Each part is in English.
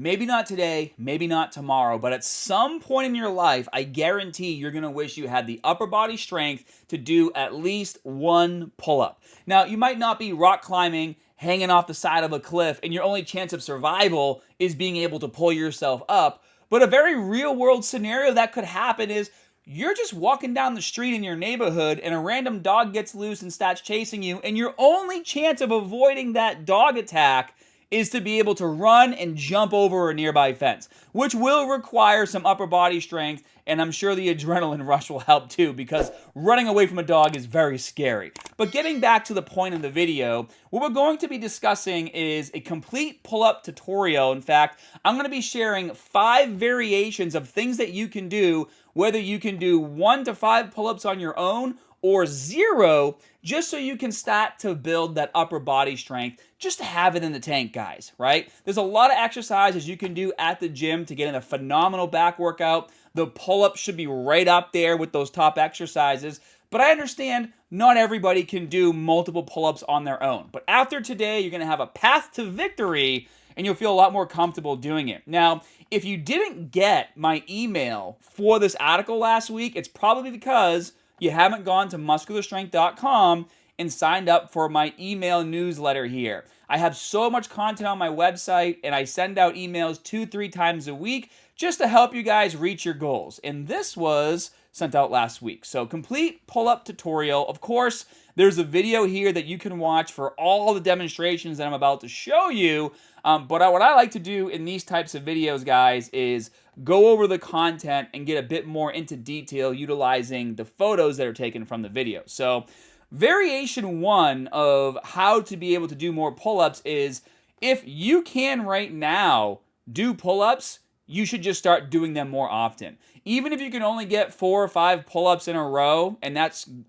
Maybe not today, maybe not tomorrow, but at some point in your life, I guarantee you're going to wish you had the upper body strength to do at least one pull-up. Now, you might not be rock climbing, hanging off the side of a cliff, and your only chance of survival is being able to pull yourself up, but a very real-world scenario that could happen is you're just walking down the street in your neighborhood and a random dog gets loose and starts chasing you, and your only chance of avoiding that dog attack is to be able to run and jump over a nearby fence, which will require some upper body strength, and I'm sure the adrenaline rush will help too, because running away from a dog is very scary. But getting back to the point of the video, what we're going to be discussing is a complete pull-up tutorial. In fact, I'm going to be sharing 5 variations of things that you can do, whether you can do 1 to 5 pull-ups on your own or 0, just so you can start to build that upper body strength, just to have it in the tank, guys, right? There's a lot of exercises you can do at the gym to get in a phenomenal back workout. The pull-ups should be right up there with those top exercises, but I understand not everybody can do multiple pull-ups on their own. But after today, you're going to have a path to victory, and you'll feel a lot more comfortable doing it. Now, if you didn't get my email for this article last week, it's probably because you haven't gone to muscularstrength.com and signed up for my email newsletter here. I have so much content on my website, and I send out emails 2-3 times a week just to help you guys reach your goals. And this was sent out last week. So complete pull-up tutorial. Of course, there's a video here that you can watch for all the demonstrations that I'm about to show you. But what I like to do in these types of videos, guys, is go over the content and get a bit more into detail utilizing the photos that are taken from the video. So variation 1 of how to be able to do more pull-ups is, if you can right now do pull-ups, you should just start doing them more often. Even if you can only get 4 or 5 pull-ups in a row, and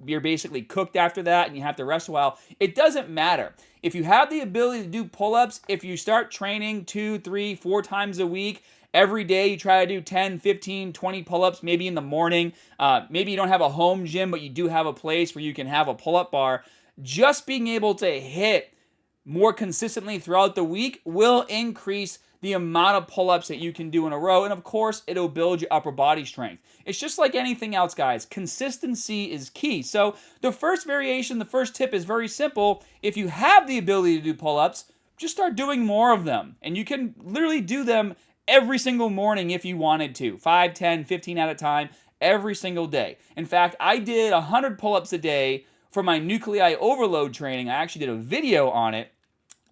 you're basically cooked after that and you have to rest a while, it doesn't matter. If you have the ability to do pull-ups, if you start training 2, 3, 4 times a week, every day you try to do 10, 15, 20 pull-ups, maybe in the morning. Maybe you don't have a home gym, but you do have a place where you can have a pull-up bar. Just being able to hit more consistently throughout the week will increase the amount of pull-ups that you can do in a row. And of course, it'll build your upper body strength. It's just like anything else, guys. Consistency is key. So the first variation, the first tip is very simple. If you have the ability to do pull-ups, just start doing more of them. And you can literally do them every single morning if you wanted to. 5, 10, 15 at a time, every single day. In fact, I did 100 pull-ups a day for my Nuclei overload training. I actually did a video on it.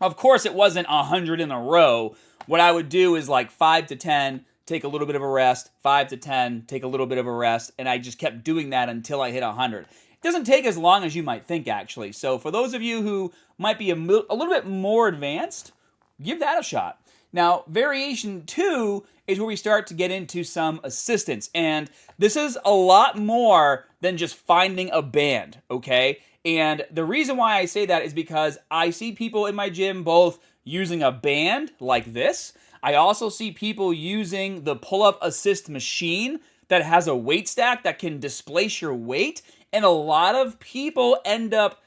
Of course, it wasn't 100 in a row. What I would do is like 5 to 10, take a little bit of a rest, 5 to 10, take a little bit of a rest, and I just kept doing that until I hit 100. It doesn't take as long as you might think, actually. So for those of you who might be a little bit more advanced, give that a shot. Now, variation 2 is where we start to get into some assistance. And this is a lot more than just finding a band, okay? And the reason why I say that is because I see people in my gym both using a band like this. I also see people using the pull-up assist machine that has a weight stack that can displace your weight. And a lot of people end up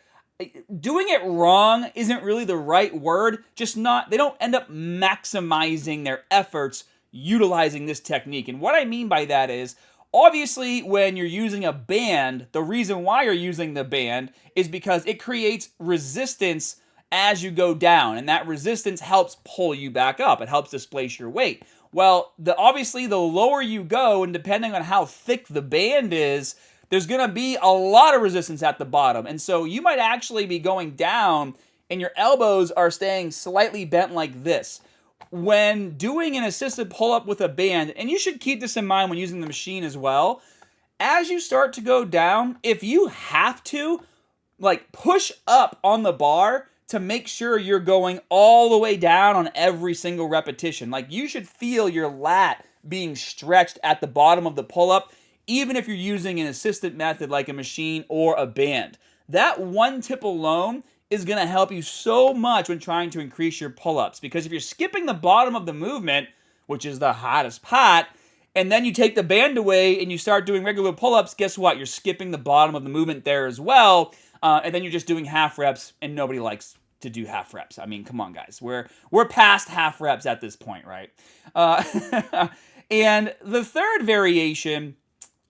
doing it wrong isn't really the right word, they don't end up maximizing their efforts utilizing this technique. And what I mean by that is, obviously, when you're using a band, the reason why you're using the band is because it creates resistance as you go down, and that resistance helps pull you back up. It helps displace your weight. Well, obviously, the lower you go, and depending on how thick the band is, there's going to be a lot of resistance at the bottom. And so you might actually be going down and your elbows are staying slightly bent like this. When doing an assisted pull-up with a band, and you should keep this in mind when using the machine as well, as you start to go down, if you have to, push up on the bar to make sure you're going all the way down on every single repetition. You should feel your lat being stretched at the bottom of the pull-up, even if you're using an assisted method like a machine or a band. That one tip alone is going to help you so much when trying to increase your pull-ups. Because if you're skipping the bottom of the movement, which is the hardest part, and then you take the band away and you start doing regular pull-ups, guess what? You're skipping the bottom of the movement there as well, and then you're just doing half reps, and nobody likes to do half reps. I mean, come on, guys. We're past half reps at this point, right? And the third variation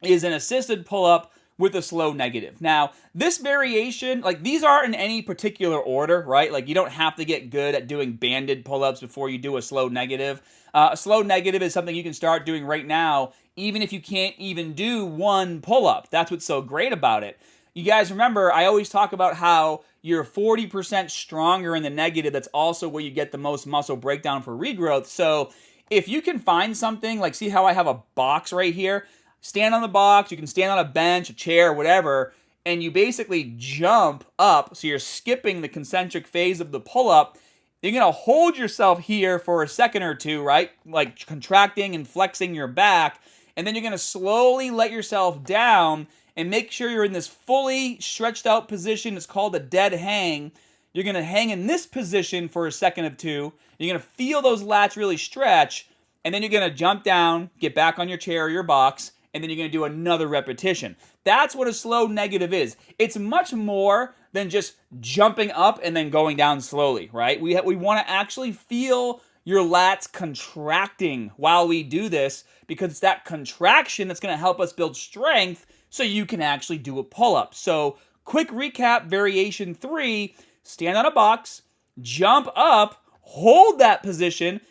is an assisted pull-up with a slow negative. Now, this variation, like these aren't in any particular order, right? Like you don't have to get good at doing banded pull-ups before you do a slow negative. A slow negative is something you can start doing right now, even if you can't even do one pull-up. That's what's so great about it. You guys remember, I always talk about how you're 40% stronger in the negative. That's also where you get the most muscle breakdown for regrowth. So if you can find something, like see how I have a box right here? Stand on the box, you can stand on a bench, a chair, whatever, and you basically jump up, so you're skipping the concentric phase of the pull-up. You're going to hold yourself here for a second or two, right? Like contracting and flexing your back, and then you're going to slowly let yourself down and make sure you're in this fully stretched out position. It's called a dead hang. You're going to hang in this position for a second or two. You're going to feel those lats really stretch, and then you're going to jump down, get back on your chair or your box, and then you're going to do another repetition. That's what a slow negative is. It's much more than just jumping up and then going down slowly, right? We want to actually feel your lats contracting while we do this, because it's that contraction that's going to help us build strength so you can actually do a pull-up. So quick recap, variation 3, stand on a box, jump up, hold that position.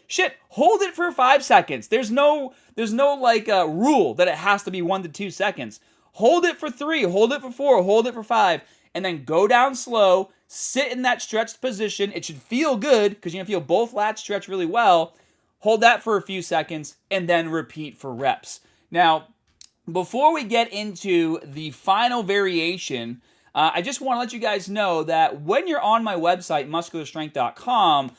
Hold it for 5 seconds. There's no like rule that it has to be 1 to 2 seconds. Hold it for 3, hold it for 4, hold it for 5, and then go down slow, sit in that stretched position. It should feel good because you're going to feel both lats stretch really well. Hold that for a few seconds and then repeat for reps. Now, before we get into the final variation, I just want to let you guys know that when you're on my website, muscularstrength.com,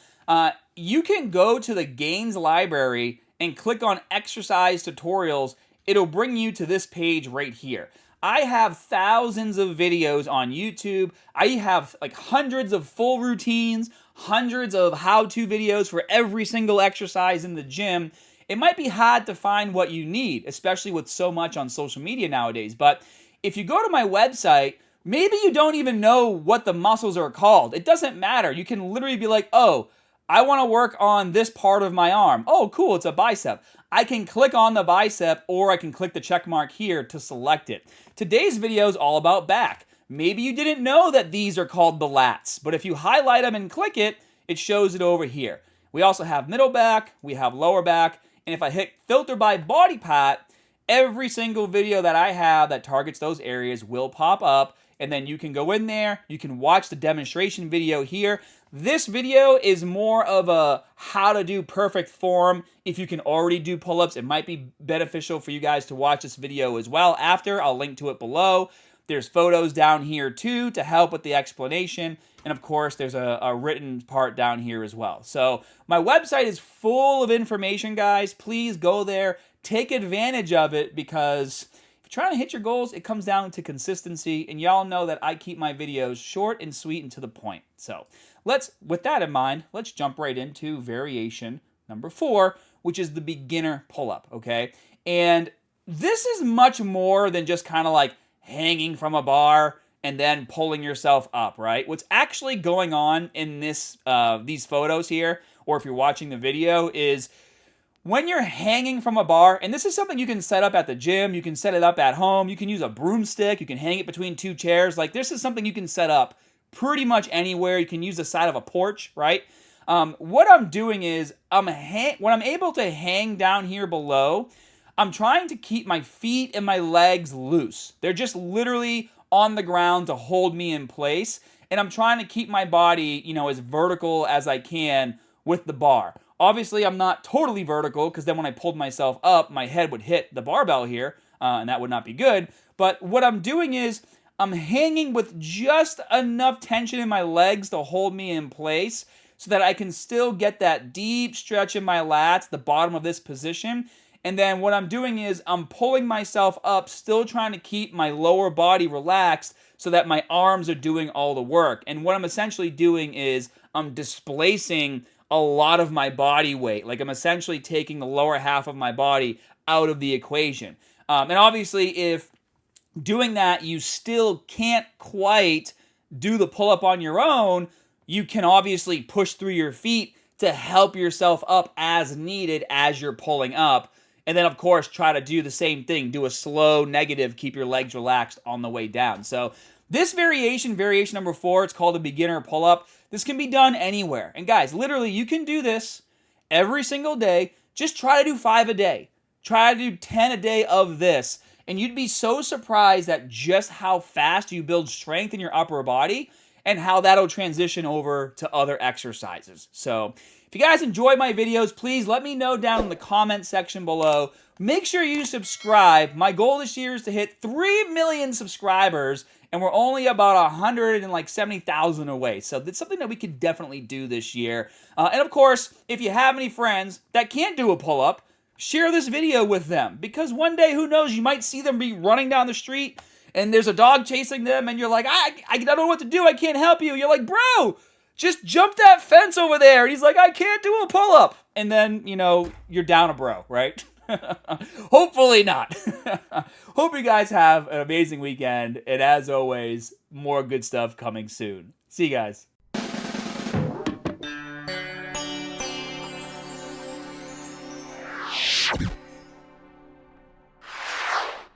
you can go to the Gains library and click on exercise tutorials. It'll bring you to this page right here. I have thousands of videos on YouTube. I have like hundreds of full routines, hundreds of how-to videos for every single exercise in the gym. It might be hard to find what you need, especially with so much on social media nowadays. But if you go to my website, maybe you don't even know what the muscles are called. It doesn't matter. You can literally be like, oh, I want to work on this part of my arm. Oh, cool, it's a bicep. I can click on the bicep, or I can click the check mark here to select it. Today's video is all about back. Maybe you didn't know that these are called the lats, but if you highlight them and click it, it shows it over here. We also have middle back, we have lower back, and if I hit filter by body part, every single video that I have that targets those areas will pop up, and then you can go in there, you can watch the demonstration video here. This video is more of a how to do perfect form. If you can already do pull-ups, it might be beneficial for you guys to watch this video as well after. I'll link to it below. There's photos down here too to help with the explanation. And of course, there's a written part down here as well. So my website is full of information, guys. Please go there, take advantage of it, because if you're trying to hit your goals, it comes down to consistency. And y'all know that I keep my videos short and sweet and to the point. So with that in mind, let's jump right into variation number 4, which is the beginner pull-up, okay? And this is much more than just kind of like hanging from a bar and then pulling yourself up, right? What's actually going on in these photos here, or if you're watching the video, is when you're hanging from a bar, and this is something you can set up at the gym, you can set it up at home, you can use a broomstick, you can hang it between 2 chairs. Like, this is something you can set up pretty much anywhere. You can use the side of a porch, right? What I'm doing is, when I'm able to hang down here below, I'm trying to keep my feet and my legs loose. They're just literally on the ground to hold me in place. And I'm trying to keep my body, as vertical as I can with the bar. Obviously, I'm not totally vertical, because then when I pulled myself up, my head would hit the barbell here, and that would not be good. But what I'm doing is, I'm hanging with just enough tension in my legs to hold me in place so that I can still get that deep stretch in my lats, the bottom of this position. And then what I'm doing is I'm pulling myself up, still trying to keep my lower body relaxed so that my arms are doing all the work. And what I'm essentially doing is I'm displacing a lot of my body weight. Like, I'm essentially taking the lower half of my body out of the equation. And obviously, if doing that you still can't quite do the pull-up on your own, You can obviously push through your feet to help yourself up as needed as you're pulling up. And then, of course, try to do the same thing. Do a slow negative, keep your legs relaxed on the way down. So this variation number 4, it's called a beginner pull-up. This can be done anywhere. And guys, literally, you can do this every single day. Just try to do 5 a day. Try to do 10 a day of this. And you'd be so surprised at just how fast you build strength in your upper body and how that'll transition over to other exercises. So if you guys enjoy my videos, please let me know down in the comment section below. Make sure you subscribe. My goal this year is to hit 3 million subscribers, and we're only about 170,000 away. So that's something that we could definitely do this year. And of course, if you have any friends that can't do a pull-up, share this video with them. Because one day, who knows, you might see them be running down the street and there's a dog chasing them, and you're like, I don't know what to do, I can't help you. You're like, bro, just jump that fence over there. And he's like, I can't do a pull-up. And then, you know, you're down a bro, right? Hopefully not. Hope you guys have an amazing weekend. And as always, more good stuff coming soon. See you guys.